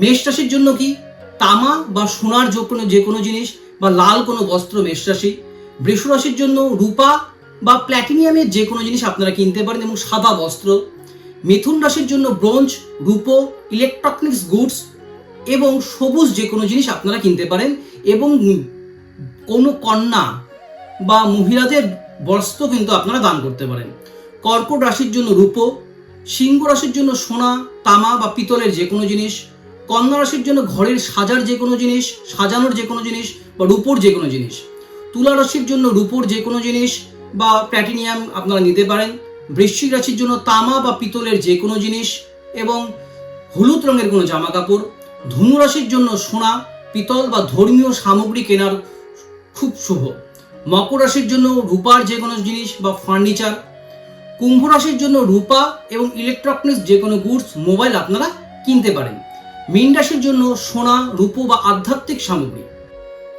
মেষ রাশির জন্য কি তামা বা সোনার যে কোনো জিনিস বা লাল কোনো বস্ত্র মেষ রাশি। বৃষ রাশির জন্য রূপা বা প্ল্যাটিনিয়ামের যে কোনো জিনিস আপনারা কিনতে পারেন এবং সাদা বস্ত্র। মিথুন রাশির জন্য ব্রোঞ্জ, রূপো, ইলেকট্রনিক্স গুডস এবং সবুজ যে কোনো জিনিস আপনারা কিনতে পারেন এবং কোনো কন্যা বা মহিলাদের বস্ত্র কিন্তু আপনারা দান করতে পারেন। কর্কট রাশির জন্য রূপো, সিংহ রাশির জন্য সোনা, তামা বা পিতলের যে কোনো জিনিস, কন্যা রাশির জন্য ঘরের সাজার যে কোনো জিনিস, সাজানোর যে কোনো জিনিস বা রূপোর যে কোনো জিনিস। তুলা রাশির জন্য রূপোর যে কোনো জিনিস বা প্ল্যাটিনিয়াম আপনারা নিতে পারেন। বৃশ্চিক রাশির জন্য তামা বা পিতলের যে কোনো জিনিস এবং হলুদ রঙের কোনো জামা কাপড়। ধনু রাশির জন্য সোনা, পিতল বা ধর্মীয় সামগ্রী কেনার খুব শুভ। মকর রাশির জন্য রূপার যে কোনো জিনিস বা ফার্নিচার। কুম্ভ রাশির জন্য রূপা এবং ইলেকট্রনিক্স যে কোনো গুডস, মোবাইল আপনারা কিনতে পারেন। মীন রাশির জন্য সোনা, রূপো বা আধ্যাত্মিক সামগ্রী।